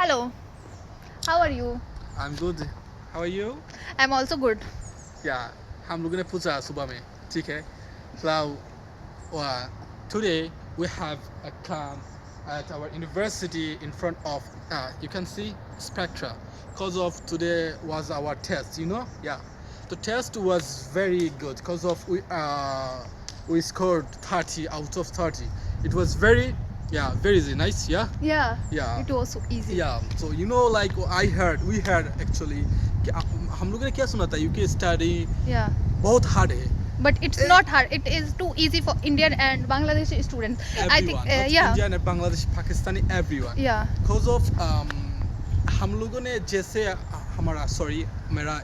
Hello, how are you? I'm good. How are you? I'm also good. Yeah, हम लोगों ने पूछा सुबह में, ठीक है? Now, uh, today we have a camp at our university in front of, you can see Spectra. Because of today was our test, you know? Yeah. The test was very good because of we scored 30 out of 30. It was very, yeah, very nice, yeah? Yeah, Yeah. it was so easy. Yeah, so like we heard actually कि हम लोगों ने क्या सुना था UK study Yeah, बहुत hard है but it's not hard. It is too easy for Indian and Bangladeshi students. I think, everyone not yeah, Indian and Bangladesh Pakistani everyone yeah, because of हम लोगों ने जैसे हमारा sorry मेरा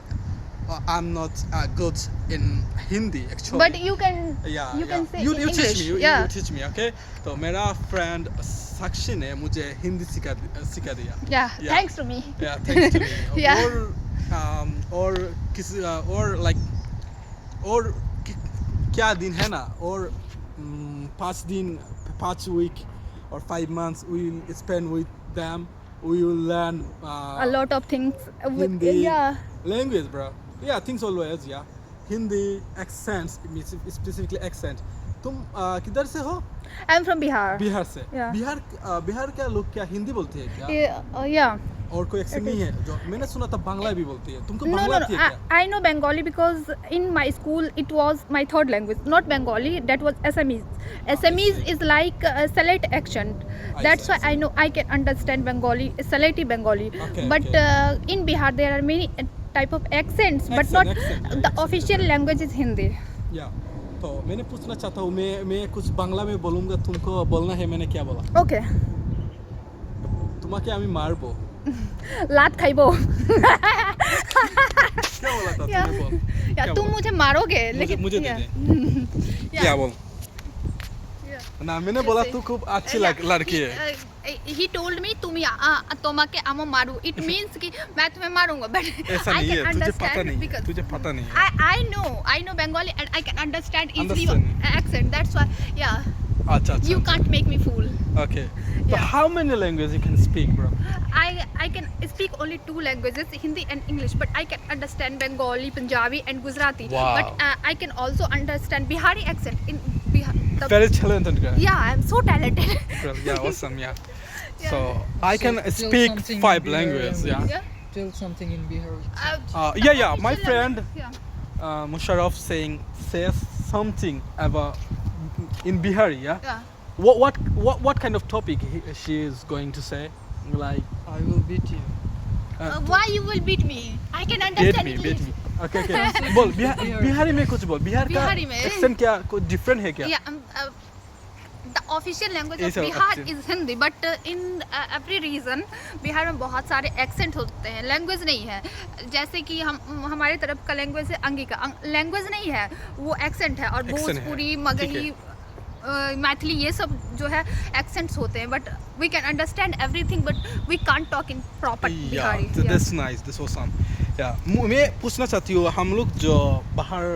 I'm not good in Hindi actually but you can yeah, you can say you in teach English. me you Yeah, teach me okay तो मेरा friend साक्षी ने मुझे हिंदी सिखा दिया yeah, Yeah. thanks to me. Yeah, thanks to me. Yeah. और किसी और like और क्या दिन है ना और 5 दिन 5 week or 5 months we will spend with them. We will learn A lot of things. Hindi Yeah, language, bro. Yeah, things always. Yeah, Hindi accents, specifically accent. तुम किधर से हो? I'm from Bihar. बिहार से. Yeah. बिहार क्या लोग क्या हिंदी बोलते हैं क्या? Yeah. और कोई एक्सेंट नहीं है जो मैंने सुना था बांग्ला भी बोलती है तुमको No, बांग्ला no, आती no. है क्या I know Bengali because in my school it was my third language, not Bengali. That was Assamese. Assamese is like Salate accent. I That's see, why I I know I can understand Bengali, Salati Bengali. Okay, But okay. in Bihar there are many type of accents, but Accent, not accent, yeah, the accent official different. language is Hindi. या तो मैंने पूछना चाहता हूँ मैं कुछ बांग्ला में बोलूँगा तुमको बोलना है मैंने क्या बोला Okay. তোমাকে আমি মারবো लात खाइबो. क्या बोला था Yeah. तूने बोल या क्या तुम बोला? मुझे मारोगे लेकिन मुझे दे yeah. दे Yeah. क्या बोल Yeah. ना मैंने बोला Just तू say- खूब अच्छी Yeah, लड़की है he told me तुम्हें आमो मारू. It means कि मैं तुम्हें मारूंगा. But ऐसा I नहीं can है तुझे पता understand नहीं because तुझे पता नहीं है I know Bengali and I can understand easily your Understand. accent. That's why yeah. अच्छा अच्छा You can't make me fool. okay so Yeah. how many languages you can speak bro I can speak only two languages, Hindi and English, but I can understand Bengali, Punjabi and Gujarati. Wow. But I can also understand Bihari accent in Bihar. very talented guy Yeah, I'm so talented. yeah awesome yeah Yeah. so I can So, tell speak something in 5 Bihar languages and- yeah Yeah. Tell something in Bihar. Yeah, my Official friend language, yeah. Musharraf says something about in Bihari, yeah. Yeah. What kind of topic she is going to say? Like I will beat you. Why you will beat me? I can beat understand me, English. beat me. Okay, okay. बोल बिहारी में कुछ बोल बिहार का बिहारी में? Accent क्या कुछ different है क्या? Yeah, the official language of Is a- Bihar accent. is Hindi, but in every region Bihar में बहुत सारे accent होते हैं, language नहीं है. जैसे कि हमारे तरफ का language है अंगिका, language नहीं है, वो accent है. और Accent है, भोजपुरी, ठीक मगही, मैथिली ये सब जो है accents होते हैं. But we can understand everything, but we can't talk in proper Yeah, Bihari. that's nice. That's awesome. Yeah, मैं पूछना चाहती हूँ हम लोग जो बाहर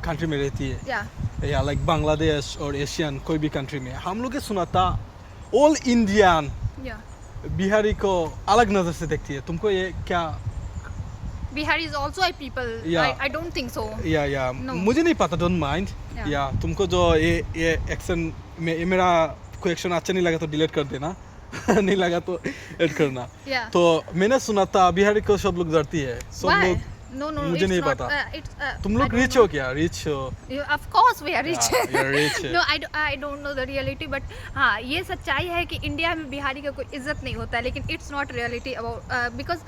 कंट्री में रहती है Yeah. या लाइक बांग्लादेश और एशियन कोई भी कंट्री में हम लोग सुना था ऑल इंडियन Yeah. बिहारी को अलग नजर से देखती है तुमको ये क्या Bihari is also a people. Yeah. I don't think so. या No. मुझे नहीं पता डोंट माइंड Yeah. या तुमको जो ये एक्शन में मेरा कोई एक्शन अच्छा नहीं लगा तो डिलीट कर देना नहीं लगा तो ऐड करना Yeah. तो मैंने सुना था बिहारी को सब लोग डरती है सब Why? लोग No, मुझे it's नहीं not, पता। it's, तुम I लोग don't रिच know. हो क्या रिच हो Of course we are rich. Yeah, you're rich. No, I don't know the reality, but हाँ ये सच्चाई है कि इंडिया में बिहारी का कोई इज्जत नहीं होता है, लेकिन it's not reality about because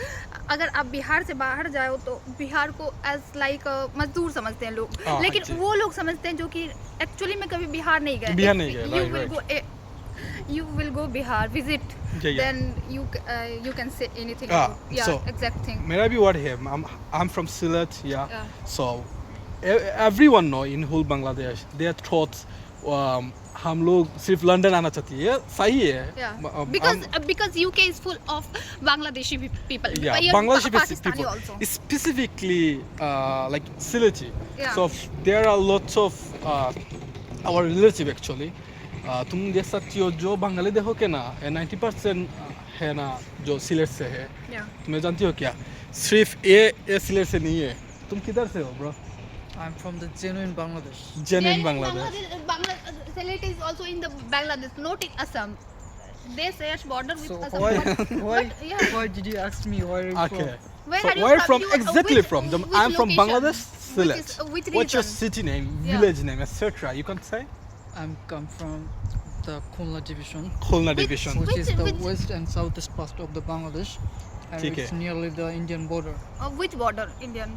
अगर आप बिहार से बाहर जाओ तो बिहार को as like मजदूर समझते हैं लोग, हाँ, लेकिन जी। वो लोग समझते हैं जो कि एक्चुअली में कभी बिहार नहीं गए. बिहार If नहीं गए, you right, will right. you will go Bihar visit, Yeah. then you can say anything. Ah, about, yeah, so- exact thing. मेरा भी word है I'm from Sylhet yeah Yeah. so everyone know in whole Bangladesh their thoughts हम लोग सिर्फ London आना चाहती है सही है Yeah, because UK is full of Bangladeshi people. yeah Even Bangladeshi Pakistani people also. specifically like Sylheti Yeah. so there are lots of our relative actually तुम देख सकती हो जो बंगाली देखोगे ना 90% है ना जो सिलेट से है, Yeah. तुम्हें जानती हो क्या? सिर्फ ये सिलेट से नहीं है। तुम किधर से हो bro? I'm from the genuine Bangladesh. Genuine Bangladesh. Sylhet is also in the Bangladesh, not in Assam. They share border with So Assam. why, But- yeah. why did you ask me where are you Okay. from? Where So are you where from? from You- exactly which- from? which I'm from location? Bangladesh, Sylhet. Which What's your region? city name, Yeah. village name, etc.? You can say I'm come from the Khulna division, Khulna Which- division. which is the which- west and southeast part of the Bangladesh, and ठीक it's है। nearly the Indian border. Which border? Indian.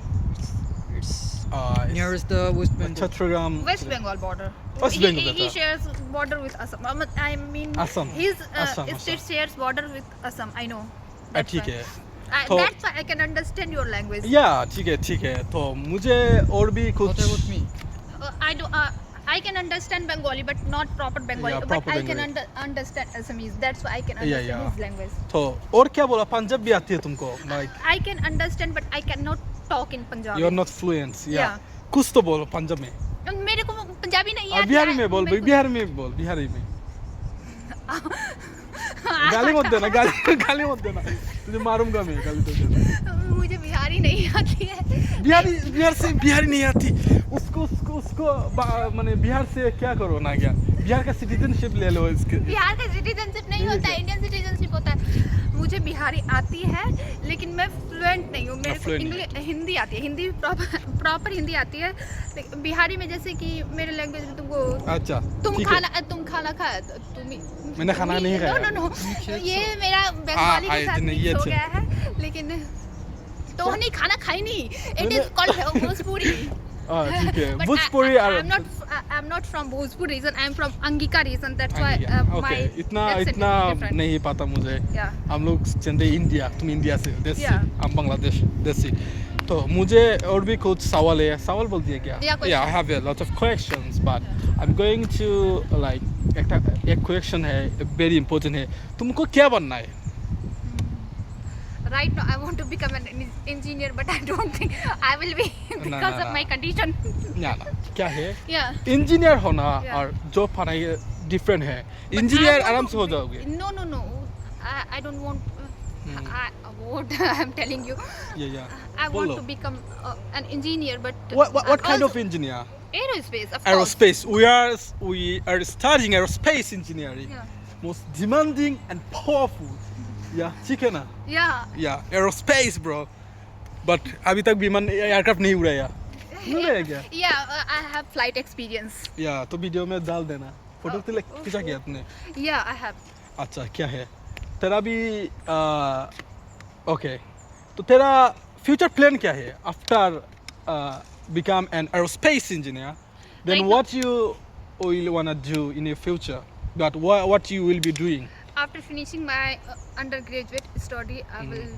It's It's nearest the West Bengal. Chattogram. West Bengal border. West Bengal He border. shares border with Assam. I mean, Assam. his Assam, state Assam. shares border with Assam. I know. That's ठीक why. है। तो- That's why I can understand your language. या ठीक है। तो मुझे और भी What कुछ about me? I do. I can understand Bengali, but not proper Bengali. Yeah, but proper I can Bengali. understand Assamese. That's why I can Yeah, understand yeah. his language. तो और क्या बोला? पंजाब भी आती है तुमको? Like I can understand, but I cannot talk in Punjabi. you're not fluent. Yeah. Yeah. कुछ तो बोलो पंजाब में। मेरे को पंजाबी नहीं आता बिहारी है। में बोल, मेरे को- बिहारी में बोल, बिहारी में। गाली मत देना, गाली मत देना। तुझे मारूंगा मैं, गाली तो देना। मुझे बिहारी नहीं आती है। बिहारी नहीं आती। उसको माने बिहार से क्या करो ना क्या? बिहार का सिटीजनशिप ले लो इसके। बिहार का सिटीजनशिप नहीं नहीं होता है, होता। इंडियन सिटीजनशिप होता है। मुझे बिहारी आती है, लेकिन मैं फ्लुएंट नहीं हूँ। मेरे को fluent इंग्लिश हिंदी आती है, हिंदी प्रॉपर हिंदी आती है। लेकिन बिहारी में जैसे कि मेरे लैंग्वेज में तुमको अच्छा। तुम ठीक है। खाना खाया मैंने खाना नहीं खाया। नो ये मेरा बंगाली के साथ नहीं, ये मिक्स हो अच्छा। गया है, लेकिन तो नहीं खाना खाई नहीं। इट मैंने- इज कॉल्ड भोजपुरी। ठीक है। But Bhojpuri I'm not from Bhojpur region. I'm from Angika region. That's why okay. my इतना accent इतना is different. नहीं पता मुझे। Yeah. हम लोग चंदे इंडिया, तुम इंडिया से, देसी, Yeah. हम बांग्लादेश, देसी। तो मुझे और भी कुछ सवाल है। सवाल बोलती है क्या? Yeah, question. I have a lot of questions, but I'm going to like एक question है, very important है। तुमको क्या बनना है? Right now, I want to become an engineer, but I don't think I will be because of my condition. ना क्या है? Yeah. इंजीनियर होना Yeah. और जॉब पाना ये डिफरेंट है। But इंजीनियर I want आराम to से हो be- जाओगे। No. I don't want. I'm telling you. Yeah. I want बोलो। to become an engineer, but What kind of also engineer? aerospace? Of Aerospace. We are studying aerospace engineering. Course. Most demanding and powerful. Yeah, ठीक है ना? Yeah. Yeah, aerospace, bro. But अभी तक विमान aircraft नहीं उड़ाया। उड़ाया क्या? Yeah. I have flight experience. या तो वीडियो में डाल देना। फोटो खींचा क्या तुमने? Yeah, I have. अच्छा क्या है? तेरा भी ओके। तो तेरा फ्यूचर प्लान क्या है? After become an aerospace engineer, then Right now- what you will wanna do in your future? But what you will be doing? After finishing my undergraduate study, I will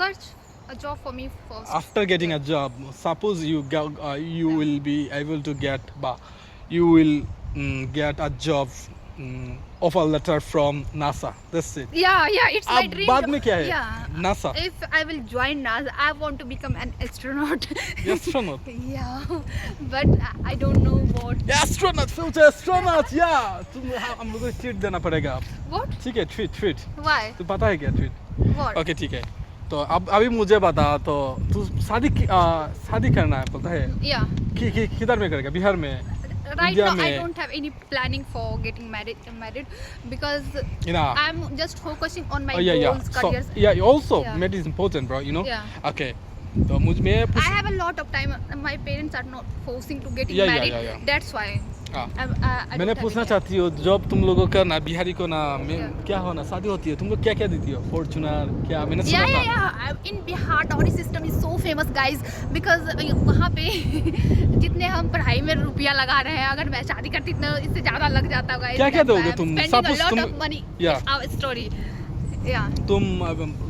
search a job for me first. After getting a job, suppose you will be able to get get a job offer letter from NASA. That's it. Yeah, it's my अब dream. बाद में क्या है? Yeah. NASA. If I will join NASA, I want to become an astronaut. Astronaut. Yeah, but I don't know what. Astronaut, future astronaut. Yeah. हम लोगों को treat देना पड़ेगा। What? ठीक है, ट्रीट। Why? तो पता है क्या ट्रीट? What? ओके ठीक है। तो अब अभी मुझे बता, तो तू शादी करना है पता है? Yeah. किधर में करेगा? बिहार में? Right India now, I में- don't have any planning for getting married because You know. I'm just focusing on my yeah. goals, So careers. also Yeah. marriage is important, bro. You know. Yeah. Okay. तो मैं I have a lot of time. My parents are not forcing to getting Yeah, yeah, married. yeah. That's why. हाँ। I मैंने don't have पूछना any- चाहती हूँ, जब तुम लोगों का ना बिहारी को ना Yeah. क्या होना शादी होती है, तुमको क्या क्या देती हो? फॉर्च्यूनर क्या? मैंने सुना था। Yeah. In Bihar, dowry system is so famous, guys, because वहाँ पे जितने हम पढ़ाई में रुपया लगा रहे हैं, अगर मैं शादी करती इतना इससे ज़्यादा लग जाता होगा। क्या-क्या दोगे तुम? Spending a Suppose lot तुम- of money. Yeah. It's our story. Yeah. तुम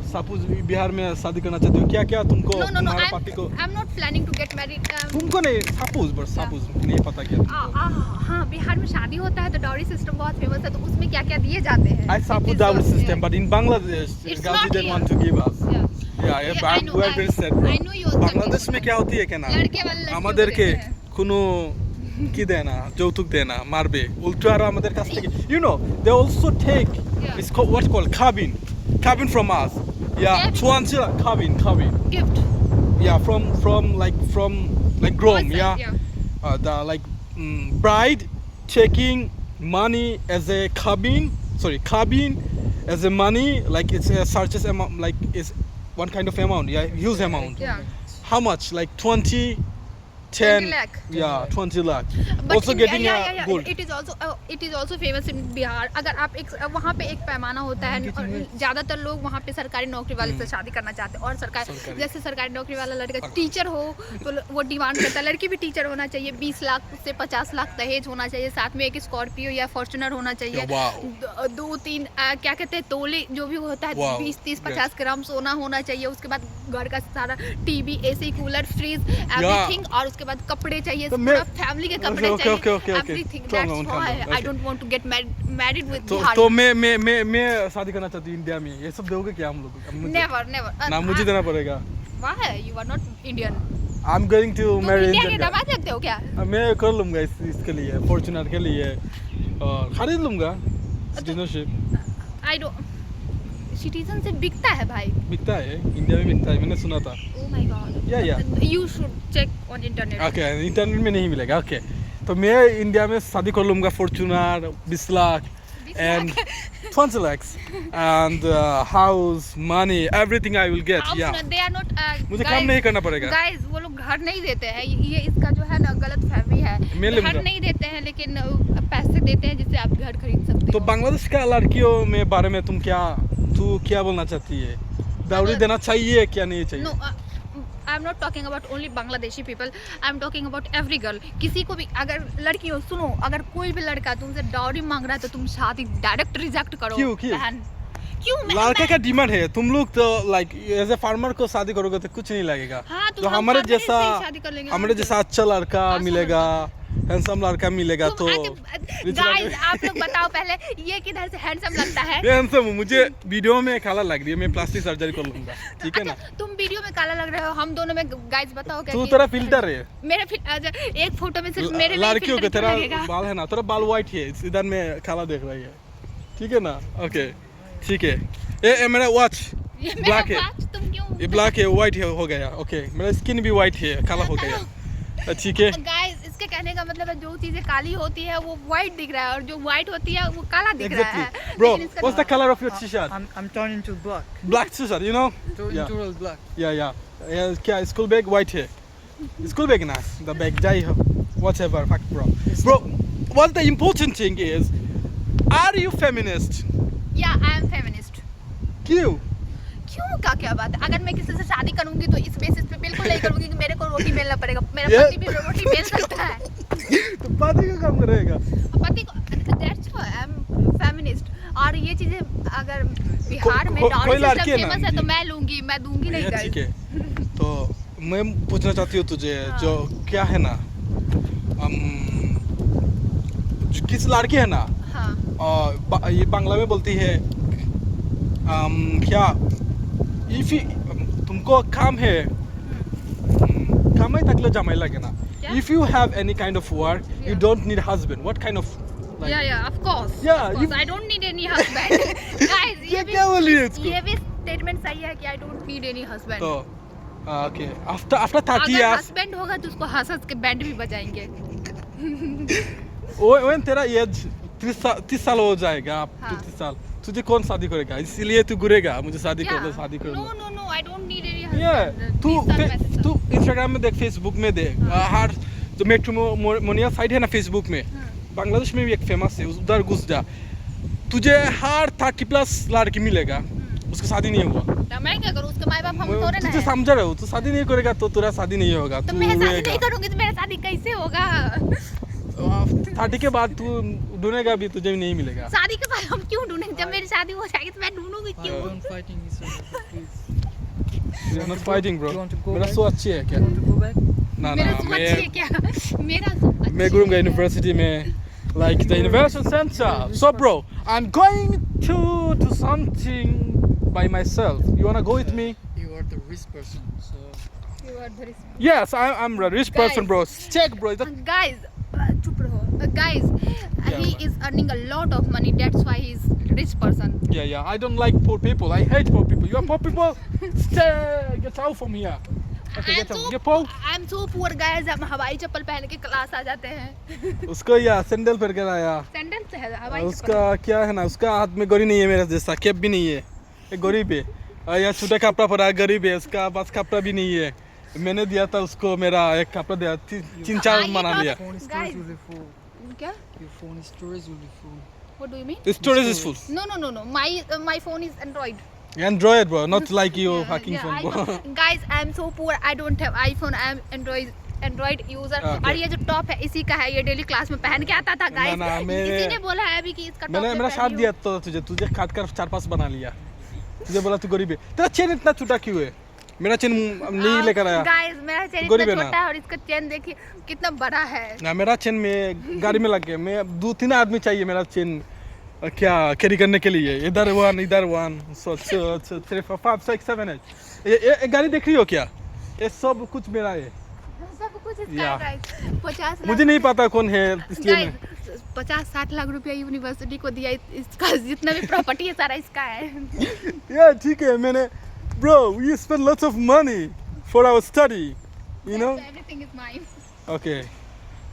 सपोज बिहार में शादी करना चाहते हो, क्या क्या तुमको No. तुम्हारा पार्टी को? I'm not planning to get married. तुमको नहीं, सपोज नहीं पता क्या तुमको? हाँ, बिहार में शादी होता है तो डाउरी सिस्टम बहुत फेमस है, तो उसमें क्या क्या दिए जाते हैं? I suppose dowry system, but in Bangladesh, It's Gazi not didn't here. want to give us. Yeah. Yeah, I but know, we are very sad, bro. I know you also Bangladesh give में क्या होती है क्या ना? लड़के वाले लड़कियों को আমাদেরকে देते हैं। কোনো কি দেয় না, যৌতুক দেয় না, মারবে উল্টো। আর আমাদের কাছ থেকে, you know, they also take Yeah. it's called what's called cabin. cabin from us. Yeah, Cabin? 20 lakh cabin. Gift. Yeah, from like Grom. Both Yeah, side, the like bride taking money as a cabin. Sorry, cabin as a money. Like it's a such amount. Like it's one kind of amount. Yeah, huge amount. Yeah. How much? Like 20, 20 10. lakh. Yeah, 20 lakh. But Also in- getting yeah, a gold. It is also famous in Bihar. अगर आप एक वहाँ पे एक पैमाना होता है और ज़्यादातर लोग वहाँ पे सरकारी नौकरी वाले से शादी करना चाहते हैं और सरकारी। जैसे सरकारी नौकरी वाला लड़का टीचर हो तो वो डिमांड करता है लड़की भी टीचर होना चाहिए 20 लाख से 50 लाख दहेज होना चाहिए साथ में एक स्कॉर्पियो या फॉर्चूनर होना चाहिए Wow. दो तीन क्या कहते हैं तोले जो भी होता है Wow. 20-30-50 ग्राम सोना होना चाहिए उसके बाद घर का सारा TV AC cooler fridge everything और उसके बाद कपड़े चाहिए तो पूरा मैं- फैमिली के कपड़े Okay, चाहिए okay, okay. Everything Come on, that's come on. Why I Okay. Don't want to get married with तो मैं शादी करना चाहती हूँ इंडिया में. ये सब दोगे क्या हम लोग? मुझे- नेवर ना मुझे देना पड़ेगा. Why you are not Indian I'm going to तुम marry इंडिया के Indian guy. दबा सकते हो क्या मैं कर लूँगा इसके लिए फॉर्च्यूनर के लिए और खरीद लूँगा सिटीजनशिप. आई डोंट सिटीजनशिप बिकता है भाई बिकता है इंडिया में बिकता है मैंने सुना था. Oh my god Yeah. You should check on internet okay internet में नहीं मिलेगा. ओके तो मैं इंडिया में शादी कर लूँगा Fortuner 20 lakh and 20 lakhs and house money everything I will get. Yeah. They are not मुझे काम नहीं करना पड़ेगा. गाइस वो लोग घर नहीं देते हैं ये इसका जो है ना गलत फहमी है मैं लूंगा. घर नहीं देते हैं लेकिन पैसे देते हैं जिससे आप घर खरीद सकते तो हो बांग्लादेश का लड़कियों में बारे में तू क्या बोलना चाहती है? दावरी देना चाहिए क्या नहीं चाहिए? No I am not talking about only Bangladeshi people I am talking about every girl किसी को भी अगर लड़की हो सुनो अगर कोई भी लड़का तुमसे डाउरी मांग रहा है तो तुम शादी डायरेक्ट रिजेक्ट करो क्यों? बहन क्यों लड़के का डिमांड है. तुम लोग तो लाइक एज ए फार्मर को शादी करोगे तो कुछ नहीं लगेगा. हाँ, तो तो हम हमारे farmer से जैसा ही शादी कर लेंगे. हमारे जैसा अच्छा लड़का अच्छा मिलेगा हैंडसम लड़का मिलेगा तो गाइस आप लोग बताओ पहले ये किधर से हैंडसम लगता है मैं हैंडसम हूँ. मुझे वीडियो में काला लग रही है. मैं प्लास्टिक सर्जरी कर लूंगा. ठीक है ना. अच्छा, तुम वीडियो में काला लग रहे हो हम दोनों में गाइस बताओ क्या तू तेरा फिल्टर है. मेरे अच्छा, एक फोटो में सिर्फ मेरे में लड़कियों के filter तेरा क्यों लगेगा? बाल है ना तेरा बाल व्हाइट है इधर में काला देख रही है. ठीक है ना. ओके ठीक है. ये मेरा वॉच ये मेरा ब्लैक है. watch तुम क्यों ये ब्लैक है व्हाइट है हो गया. ओके मेरा स्किन भी व्हाइट है काला हो गया. ठीक है. गाइस इसके कहने का मतलब है जो चीजें काली होती है वो व्हाइट दिख रहा है और जो व्हाइट होती है वो काला दिख रहा है Exactly. Bro, लेकिन इसका- what's the color of your t-shirt? I'm turning to black. Black t-shirt, you know? Yeah. Into real black. Yeah. क्या school bag white है. School bag ना. The bag जाई हो. Whatever, fuck bro. Bro, what the important thing is, are you feminist? या I am feminist क्यों? क्यों का क्या बात है अगर मैं किसी से शादी करूंगी तो इस बेसिस पे बिल्कुल नहीं करूंगी कि मेरे को रोटी बेलना पड़ेगा मेरा ये- पति भी रोटी बेल सकता है तो पति का काम करेगा. पति को that's why I am feminist और ये चीजें अगर बिहार में कोई डाउरी लड़की सिस्टम है ना, फेमस है तो जी। मैं लूंगी मैं दूंगी नहीं ये ठीक गाइस है. तो मैं पूछना चाहती हूँ तुझे हाँ. जो क्या है ना जो किस लड़की है ना हाँ ये बांग्ला में बोलती है क्या इफ तुमको काम है काम है तकले जमाई लगे ना. क्या? If you have any kind of work, you Yeah. don't need husband. What kind of like? yeah of course Yeah, of course. you- I don't need any husband guys ये क्या बोली है इसको? ये भी स्टेटमेंट सही है कि I don't need any husband तो okay. After 30 अगर years, हस्बैंड होगा तो उसको हंस हंस के बैंड भी बजाएंगे when तेरा एज 30 साल हो जाएगा. हाँ. 30 साल तुझे कौन शादी करेगा? इसीलिए तू घूरेगा मुझे शादी कर लो शादी कर नो लो. No no I don't need any Yeah. Husband तू इंस्टाग्राम में देख फेसबुक में देख हर जो मेट्रोमोनिया साइट है ना फेसबुक में बांग्लादेश में भी एक फेमस है उधर घुस जा तुझे हर 30+ लड़की मिलेगा उसका शादी नहीं हुआ. तो मैं क्या करूं उसके माँ बाप हम थोड़े ना तुझे हैं। समझ रहे हो तू शादी नहीं करेगा तो तेरा शादी नहीं होगा. तो तू मैं शादी रहेगा. नहीं करूंगी तो मेरा शादी कैसे होगा 30 के बाद तू ढूंढेगा भी तुझे नहीं मिलेगा. शादी के बाद हम क्यों ढूंढेंगे जब मेरी शादी हो जाएगी तो मैं ढूंढूंगी क्यों Don't fighting each other, please. You're not fighting bro. You want to go मेरा back? सो अच्छी है क्या? You want to go back? ना मेरा ना सोच है मैं क्या मेरा सोच मैं घूमूंगा यूनिवर्सिटी में like the innovation center. So bro, I'm going to do something by myself. You wanna go with me? You are the rich person, so Yes, I'm a rich person, bro. Check, bro. guys चुप रहो guys he is earning a lot of money that's why he is rich person. Yeah. I don't like poor people. I hate poor people. You are poor people? Stay. Get out from here. Okay, get out. Get out. I'm so poor guys. हम हवाई चप्पल पहन के class आ जाते हैं. उसको या sandal पहन कर आया. सैंडल से है हवाई चप्पल. उसका क्या है ना, उसका हाथ में गोरी नहीं है मेरा जैसा, कैप भी नहीं है, एक गरीब है. या छोटा कपड़ा पड़ा, गरीब है, उसका पास कपड़ा भी नहीं है. मैंने दिया था उसको, मेरा एक कपड़ा दिया, 3-4 मना लिया. Phone storage Guys. will be full. क्या? Your phone storage will be full. What do you mean? Storage is full. No. My phone is Android. Android bro, not like you Yeah, hacking yeah, phone I bro. know. Guys, I'm so poor. I don't have iPhone. I'm Android user. Okay. और ये जो top है इसी का है, ये daily class में पहन के आता था गाइस. ना, मेरे- इसी ने बोला है अभी कि इसका टॉप मैंने मेरा साथ दिया तो तुझे काट कर 4-5 बना लिया. तुझे बोला तू गरीब है. तेरा चेन इतना छोटा क्यों है? मेरा चेन नहीं लेकर आया. गाइस मेरा चेन गरीब इतना है ना? छोटा है और इसका चेन देखिए कितना बड़ा है. ना मेरा चेन में गाड़ी में लग गया. मैं 2-3 आदमी चाहिए मेरा चेन क्या कैरी करने के लिए. इधर 1 so 2 3 4 5 6 7 8. ये गाड़ी देख रही हो क्या? ये सब कुछ मेरा है. सब कुछ इसका Yeah. है गाइस. 50 लाख. मुझे नहीं पता कौन है, इसलिए मैं 50-60 लाख रुपया यूनिवर्सिटी को दिया. इसका जितना भी प्रॉपर्टी है सारा इसका है. Yeah, ठीक है. मैंने bro, we spend lots of money for our study, you know. Everything is mine. Okay.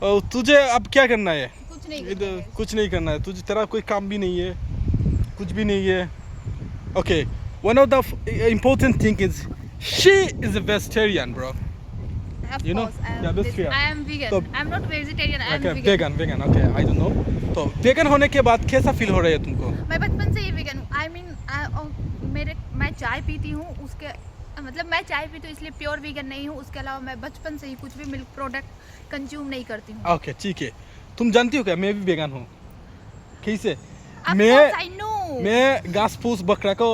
और तुझे अब क्या करना है? कुछ नहीं इधर करना है. कुछ नहीं करना है. तुझे तेरा कोई काम भी नहीं है, कुछ भी नहीं है. Okay. One of the important thing is she is a vegetarian, bro. Of You know? course, I am Yeah, that's fair. I am vegan. तो- I'm not vegetarian. I am Okay, vegan. vegan. Okay, I don't know. तो vegan होने के बाद कैसा feel हो रहा है तुमको? मैं बचपन से ही vegan हूँ. I mean, मैं चाय पीती हूँ उसके मतलब मैं चाय पीती हूँ इसलिए प्योर वीगन नहीं हूँ. उसके अलावा मैं बचपन से ही कुछ भी मिल्क प्रोडक्ट कंज्यूम नहीं करती हूँ. Okay, ठीक है. तुम जानती हो क्या मैं भी vegan हूँ? कैसे? Of मैं course, I know. मैं घास फूस बकरा को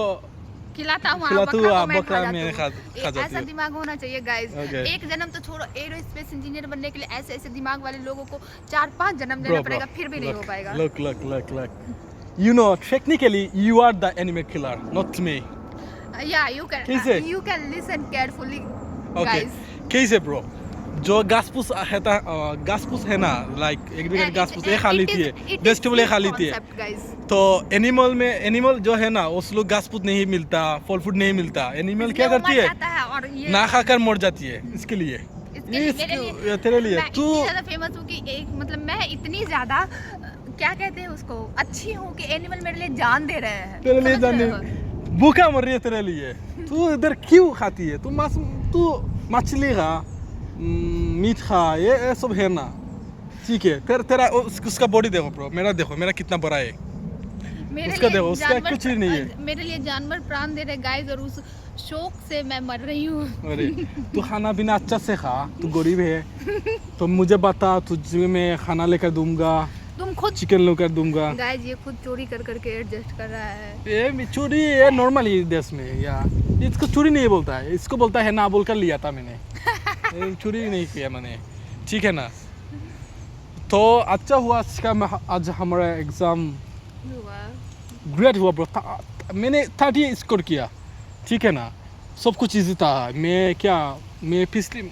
खिलाता हूँ. खिलाता हूँ, बकरा को मैं बकरा खा मैं जाती हूँ. खा जाती ऐसा हूँ. दिमाग होना चाहिए गाइस. Okay. एक जन्म तो छोड़ो, एरोस्पेस इंजीनियर बनने के लिए ऐसे दिमाग वाले लोगों को 4-5 जन्म Bro, देना पड़ेगा, फिर भी नहीं हो look, पाएगा. Look. You know, technically, you are the animal killer, not me. Yeah, कैसे? you can listen carefully, Okay. guys. कैसे bro? जो घास फूस है ना, like एग्रीकल्चर घास फूस ये खा लेती है, वेजिटेबल ये खा लेती है. तो एनिमल जो है ना, उस लोग घास फूस नहीं मिलता, फल फूड नहीं मिलता. एनिमल क्या करती है? और ये ना खाकर मर जाती है. इसके लिए इसके लिए मेरे लिए ये तेरे लिए मैं तू इतनी ज्यादा फेमस हूँ कि एक मतलब मैं इतनी ज्यादा क्या कहते हैं उसको अच्छी हूँ कि एनिमल मेरे लिए जान दे रहे हैं. तेरे लिए समझ जाने रहे हो? भूखा मर रही है तेरे लिए. तू इधर क्यों खाती है? तू मछली खा, मीट खा, ये सब है ना. ठीक है. तेरा उसका बॉडी देखो ब्रो, मेरा कितना बड़ा है. मेरे उसका लिए देखो, उसका जानवर- कुछ ही नहीं है. मेरे लिए जानवर प्राण दे रहे गाइस और उस शौक से मैं मर रही हूँ. अरे तू खाना पीना अच्छा से खा. तू गरीब है तो मुझे बता, तुझे मैं खाना लेकर दूंगा, तुम खुद चिकन लेकर दूंगा. गाइस ये खुद चोरी करके एडजस्ट कर रहा है. ये चोरी ये नॉर्मल ही देश में. या इसको चोरी नहीं बोलता है, इसको बोलता है ना बोलकर लिया था मैंने. ये चोरी नहीं किया मैंने. ठीक है ना. तो अच्छा हुआ आज हमारा एग्जाम ग्रेट हुआ ब्रो. मैंने 30 स्कोर किया. ठीक है ना. सब कुछ इजी था. मैं पिछली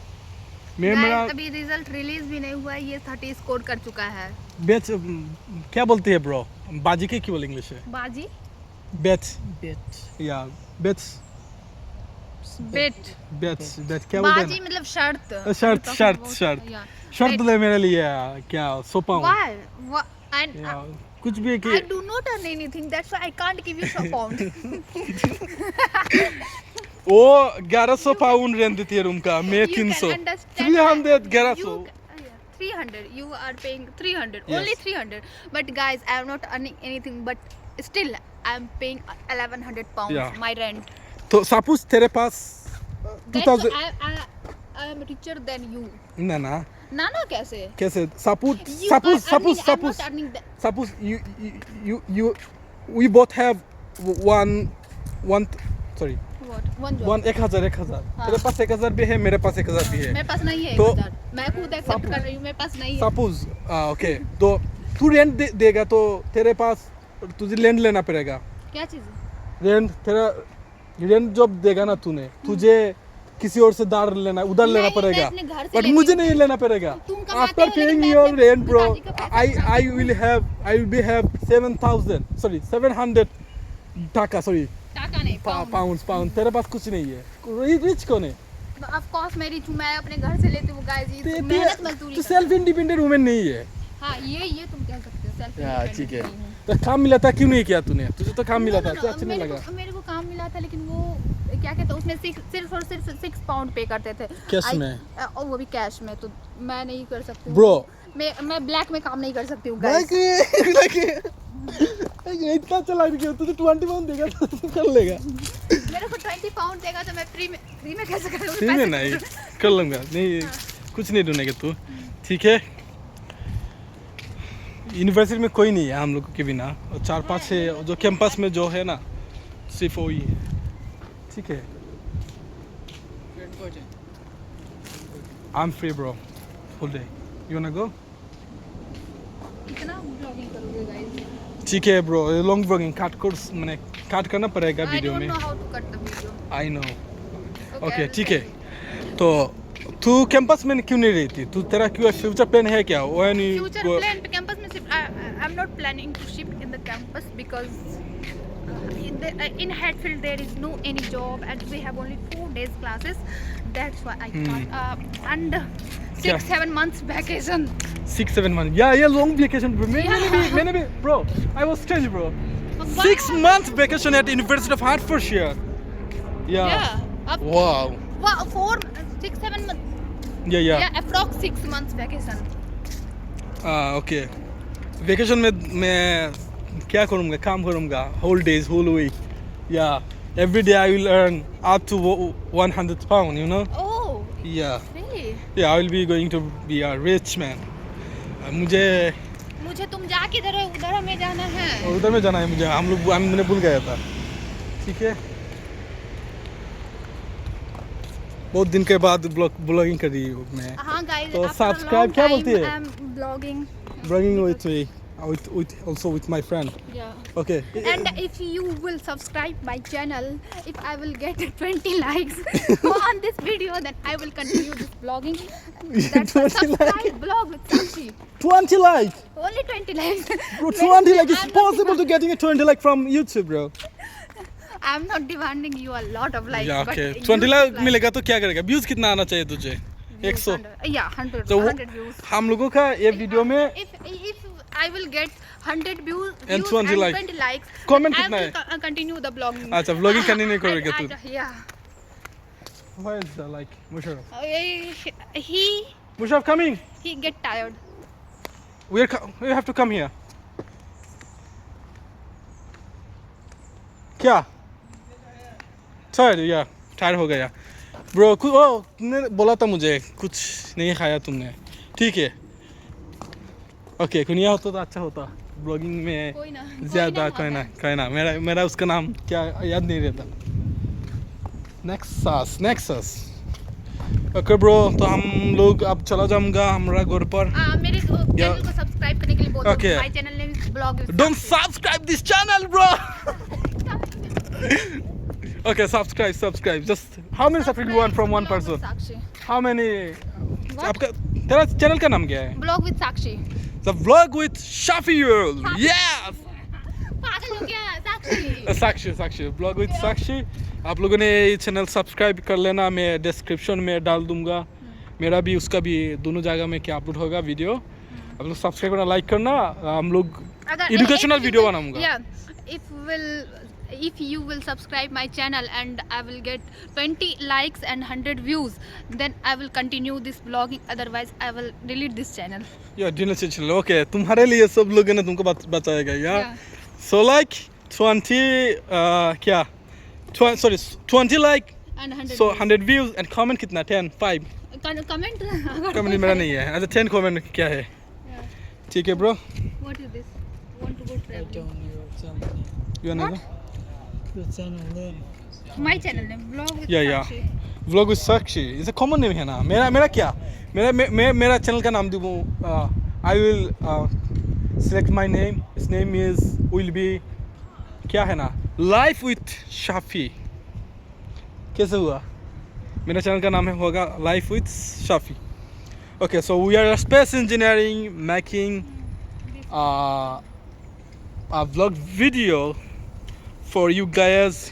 Guys, मेरा अभी रिजल्ट रिलीज भी नहीं हुआ है, ये 30 स्कोर कर चुका है. बैच क्या बोलते हैं ब्रो? बाजी के क्या बोल इंग्लिश है? बाजी Bet. या बैच बेट क्या बोलते बाजी हैं? मतलब शर्त. शर्त Yeah. शर्त ले मेरे लिए क्या सोपा हूँ. Why? And या, कुछ भी I कि do not earn anything. That's why I can't give you a pound. वो 1100 पाउंड रेंट देती है रूम का. मैं You can 300 understand 300 that. 1100. 300. You are paying 300. Yes. Only 300. But guys, I am not earning anything. But still, I am paying 1100 pounds Yeah. my rent. तो suppose तेरे पास That's 2000 why I am richer than you. ना ना ना कैसे? कैसे suppose You are earning, I'm suppose not earning that. suppose you we both have one sorry What? One job. one 1000 हाँ. तेरे पास 1000 भी है, मेरे पास 1000 भी है. मेरे पास नहीं है तो 1000. मैं खुद एक्सेप्ट कर रही हूँ, मेरे पास नहीं है. Suppose okay. तो तू रेंट देगा तो तेरे पास तुझे लैंड लेना पड़ेगा. क्या चीज़? रेंट जब देगा ना तूने, तुझे किसी और से दार लेना उधर लेना नहीं, मैं पड़ेगा अपने घर से बट लेती मुझे हूँ। नहीं लेना पड़ेगा तुम कमाते आफ्टर हो, लेकिन पेइंग मैं योर अपने रेंट ब्रो पिताजी का पैसा आई विल हैव 700 टाका सॉरी टाका नहीं पाउंड तेरे पास कुछ नहीं है रिच कौन है ऑफ कोर्स मैं रिच हूँ, मैं अपने घर से लेती हूँ गाइस, ये तो मेहनत मजदूरी तो करते सेल्फ इंडिपेंडेंट वुमेन नहीं है हैं। हाँ ये तुम कह सकते हो सेल्फ यार ठीक है इंडिपेंडेंट तो काम मिला था क्यों नहीं किया तूने तुझे तो काम मिला था तो अच्छा नहीं लगा मेरे को काम मिला था, लेकिन वो क्या कहते हैं उसमें सिर्फ और सिर्फ 6 पाउंड पे करते थे कैश I- में? और वो भी कैश में, तो मैं नहीं कर सकती हूँ। ब्रो मैं ब्लैक में काम नहीं कर सकती हूँ भाई गाइस। इतना चला रही है तुझे 20 पाउंड देगा तो तू कर लेगा मेरे को 20 पाउंड देगा तो मैं फ्री में कैसे करूँगी? फ्री में नहीं कर लूंगा नहीं कुछ नहीं ढूंढेगा तू ठीक है यूनिवर्सिटी में कोई नहीं है हम लोग के बिना और 4-5 है जो कैंपस में जो है ना सिर्फ वही है ठीक है I am free bro full day you wanna go कितना ब्लॉगिंग करोगे गाइस? ठीक है ब्रो लॉन्ग ब्लॉगिंग मैंने काट करना पड़ेगा आई वीडियो डोंट में know how to cut the video. I know okay ठीक है तो तू कैंपस में क्यों नहीं रहती तू तेरा क्यों फ्यूचर प्लान है क्या व्हेन यू फ्यूचर प्लान पे कैंपस में shift I am not planning to shift in the campus because in Hatfield there is no any job and we have only 4 days classes, that's why I can't and 6-7 months vacation. 6-7 months yeah long vacation bro मैंने भी bro I was strange bro 6 months vacation at University of Hertfordshire yeah up wow 4-6-7 months yeah approx 6 months vacation. Okay vacation में मैं क्या करूँगा काम करूँगा whole days whole week या every day I will earn up to 100 pound you know Oh yeah really? I will be going to be a rich man मुझे तुम जा किधर है, उधर हमें जाना है। उधर में जाना है मुझे मैंने भूल गया था ठीक है बहुत दिन के बाद ब्लॉगिंग कर रही हूँ मैं हाँ गाइस तो subscribe क्या बोलती है? I M blogging blogging with me with also with my friend yeah okay and if you will subscribe my channel, if I will get 20 likes on this video, then I will continue this vlogging. That's 20 subscribe blog with Sakshi. 20 likes Only 20 likes. bro 20 like it's I'm not possible to getting a 20 like from YouTube bro I'm not demanding you a lot of likes. या but okay you 20 lakh subscribe. मिलेगा तो क्या करेगा views कितना आना चाहिए तुझे 100 Yeah, 100 तो 100 views. हम लोगों का ये वीडियो में If I will get 100 views And views 20 and like. 20 likes, Comment then I कितना will continue the vlogging. अच्छा vlogging continue करेगा तू Yeah. why is that like Musharraf He Musharraf coming get tired. we have to come here क्या tired या tired हो गया bro तुमने बोला था मुझे कुछ नहीं खाया तुमने ठीक है ओके कुनिया होता तो अच्छा होता ब्लॉगिंग में कोई ना ज़्यादा कोई ना मेरा उसका नाम क्या याद नहीं रहता नेक्सस ओके ब्रो तो हम लोग अब चला जाऊंगा हमारा घर पर मेरे चैनल को सब्सक्राइब करने के लिए बोल दो। Okay. My channel name is blog Don't subscribe this channel, bro. Okay, subscribe. Just how many subscribers you want from one person? Sakshi How many? What? आपका तेरा चैनल का नाम क्या है? Blog with Sakshi. The vlog with Shafiul. Yes. पागल हो गया साक्षी। साक्षी vlog with साक्षी आप लोगों ने ये चैनल सब्सक्राइब कर लेना मैं डिस्क्रिप्शन में डाल दूंगा मेरा भी उसका भी दोनों जगह में क्या अपलोड होगा वीडियो आप लोग सब्सक्राइब करना लाइक करना हम लोग एजुकेशनल वीडियो बनाऊंगा if you will subscribe my channel and I will get 20 likes and 100 views, then I will continue this vlogging, otherwise I will delete this channel. या dinner से चलो ओके तुम्हारे लिए सब लोग ने तुमको बचाएगा यार सो लाइक 20 क्या 20 like And 100 so 100 views and comment कितना 10 5 comment कमेंट मेरा नहीं है अच्छा 10 कमेंट क्या है ठीक है bro What is this? Want to go I traveling? don't know your channel name. You know Your channel name. My channel name, vlog with Yeah. Sakshi. Vlog with Sakshi is a common name है ना मेरा क्या मेरा channel का नाम दूँ I will select my name इस name is will be क्या है ना लाइफ विथ शाफी कैसे हुआ मेरे चैनल का नाम है होगा life with Shafi. Okay, so we are space engineering making a vlog video for you guys.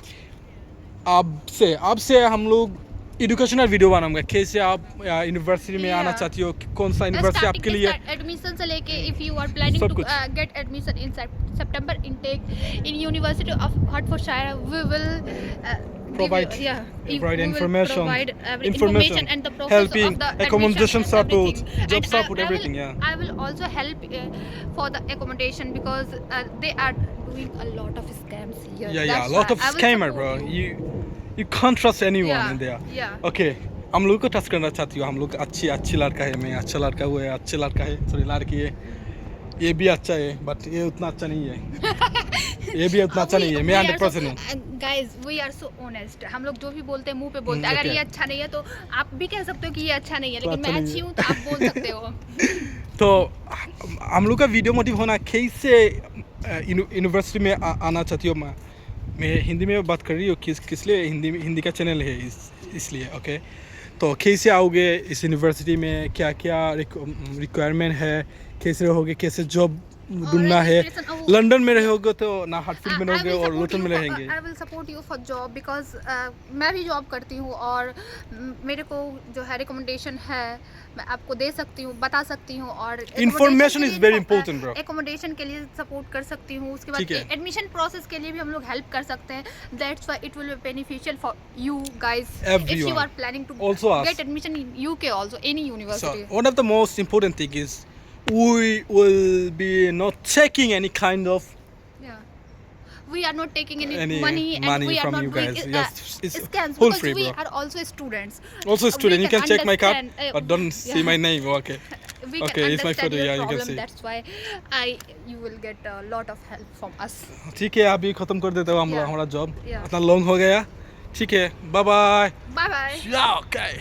अब से हम लोग एजुकेशनल वीडियो बनाऊंगा. कैसे आप यूनिवर्सिटी में आना Yeah. चाहती हो, कौन सा यूनिवर्सिटी आपके लिए. एडमिशन से लेके इफ यू आर प्लानिंग सब टू कुछ. Get admission in September intake in university of Hertfordshire we will Provide information and the process helping of the accommodation admission, support, everything. job And support, I will- everything. Yeah. I will also help for the accommodation because they are doing a lot of scams here. Yeah, That's a lot why of I will scammer, support bro. you. You can't trust anyone Yeah, in there. yeah. Okay, हम लोग को trust करना चाहती हो. हम लोग अच्छी लड़का है. मैं अच्छा लड़का हुआ है. अच्छे लड़का है. सॉरी लड़की है. ये भी अच्छा है बट ये उतना अच्छा नहीं है. ये भी उतना अच्छा नहीं है. मैं 100% हूँ. Guys we are so honest. हम लोग जो भी बोलते हैं मुंह पे बोलते हैं. अगर okay. ये अच्छा नहीं है तो आप भी कह सकते हो कि ये अच्छा नहीं है, तो लेकिन अच्छा मैं नहीं अच्छी है. हूँ तो आप बोल सकते हो. तो हम लोग का वीडियो मोटिव होना कैसे यूनिवर्सिटी में आना चाहती हो. मैं हिंदी में बात कर रही हूँ. किस लिए हिंदी का चैनल है इसलिए. ओके, तो कैसे आओगे इस यूनिवर्सिटी में, क्या क्या रिक्वायरमेंट है, कैसे रहोगे, कैसे जॉब ढूंढना है. लंदन में रहोगे तो ना हार्टफील्ड में रहोगे और लुटन में रहेंगे. I will support you for job because मैं भी जॉब करती हूँ और मेरे को जो है रिकमेंडेशन है मैं आपको दे सकती हूँ, बता सकती हूँ. और Information is very important, bro. Accommodation के लिए सपोर्ट कर सकती हूँ. उसके बाद ठीक है. एडमिशन प्रोसेस के लिए भी हम लोग हेल्प कर सकते हैं. That's why it will be beneficial for you guys if you are planning to Also us. Get admission in UK also any So university. one of the most important thing is we will be not taking any kind of We are not taking any Any money and we are from not you doing guys. Yes, it's scams full because free, we bro. are also students. Also We student. You can check my card, understand, but don't see my name. Okay. We Okay, can it's my understand photo, your yeah, you can problem. see. That's why you will get a lot of help from us. ठीक है, अभी खत्म कर देते हो हम Yeah. हमारा job. Yeah. इतना लॉन्ग हो गया. ठीक है, bye bye. Bye bye. Yeah, okay.